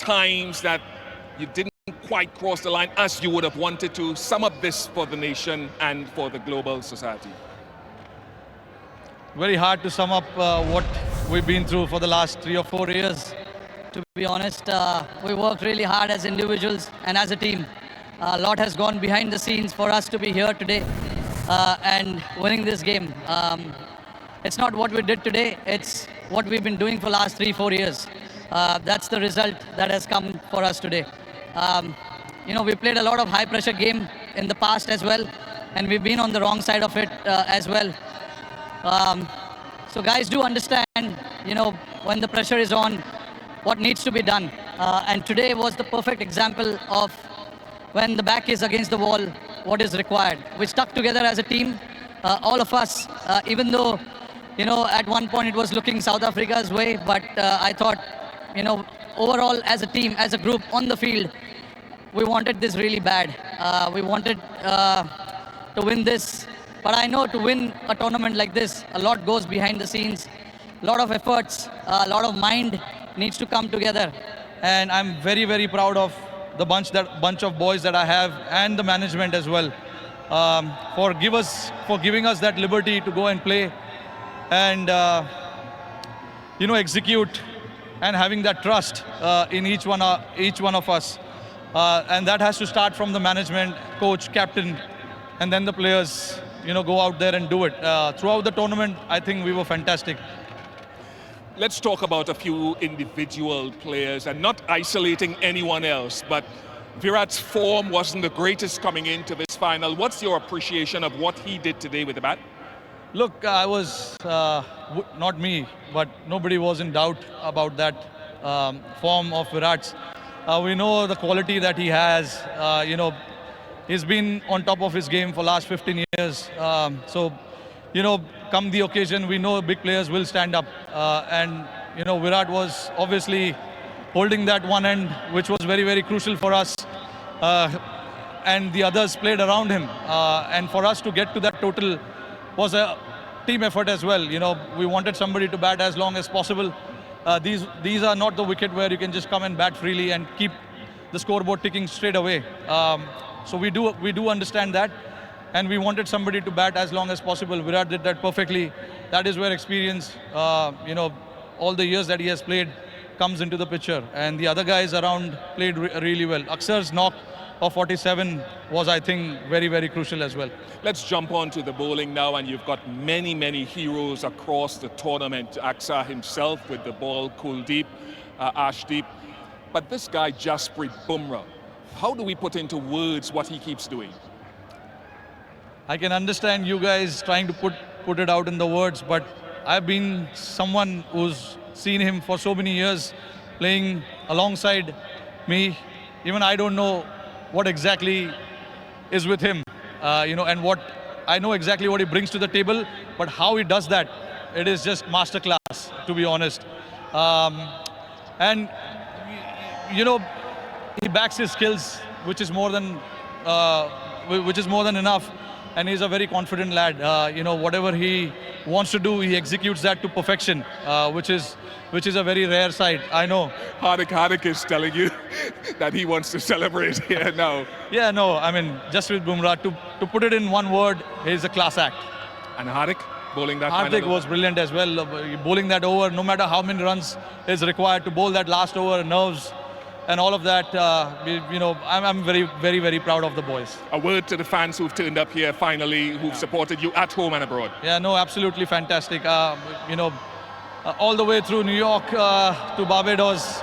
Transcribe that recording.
times that you didn't quite cross the line as you would have wanted to? Sum up this for the nation and for the global society. Very hard to sum up what we've been through for the last 3 or 4 years. To be honest, we worked really hard as individuals and as a team. A lot has gone behind the scenes for us to be here today and winning this game. It's not what we did today, it's what we've been doing for the last 3-4 years. That's the result that has come for us today. We played a lot of high pressure game in the past as well, and we've been on the wrong side of it as well. So guys do understand, when the pressure is on, what needs to be done. And today was the perfect example of when the back is against the wall, what is required. We stuck together as a team, all of us, even though, at one point it was looking South Africa's way, but I thought, overall as a team, as a group on the field, we wanted this really bad. We wanted to win this. But I know to win a tournament like this, a lot goes behind the scenes, a lot of efforts, a lot of mind needs to come together. And I'm very, very proud of the bunch of boys that I have and the management as well for giving us that liberty to go and play and execute and having that trust in each one of us. And that has to start from the management, coach, captain, and then the players. Go out there and do it. Throughout the tournament, I think we were fantastic. Let's talk about a few individual players and not isolating anyone else, but Virat's form wasn't the greatest coming into this final. What's your appreciation of what he did today with the bat? Look, I was, not me, but nobody was in doubt about that form of Virat's. We know the quality that he has, he's been on top of his game for last 15 years. Come the occasion, we know big players will stand up. And Virat was obviously holding that one end, which was very, very crucial for us. And the others played around him. And for us to get to that total was a team effort as well. We wanted somebody to bat as long as possible. These are not the wicket where you can just come and bat freely and keep the scoreboard ticking straight away. So we do understand that, and we wanted somebody to bat as long as possible. Virat did that perfectly. That is where experience, all the years that he has played comes into the picture. And the other guys around played really well. Aksar's knock of 47 was, I think, very, very crucial as well. Let's jump on to the bowling now, and you've got many, many heroes across the tournament. Axar himself with the ball, Kuldeep, Ashdeep. But this guy, Jasprit Bumrah, how do we put into words what he keeps doing? I can understand you guys trying to put it out in the words, but I've been someone who's seen him for so many years playing alongside me. Even I don't know what exactly is with him, and what I know exactly what he brings to the table, but how he does that, it is just masterclass, to be honest. And he backs his skills, which is more than enough, and he's a very confident lad. Whatever he wants to do, he executes that to perfection, which is a very rare sight. I know. Hardik is telling you that he wants to celebrate here now. Yeah, no, I mean, Jasprit Bumrah, to put it in one word, he's a class act. And Hardik bowling that. Hardik was brilliant as well, bowling that over. No matter how many runs is required to bowl that last over, nerves. And all of that, I'm very, very, very proud of the boys. A word to the fans who've turned up here finally, who've supported you at home and abroad. Yeah, no, absolutely fantastic. All the way through New York to Barbados,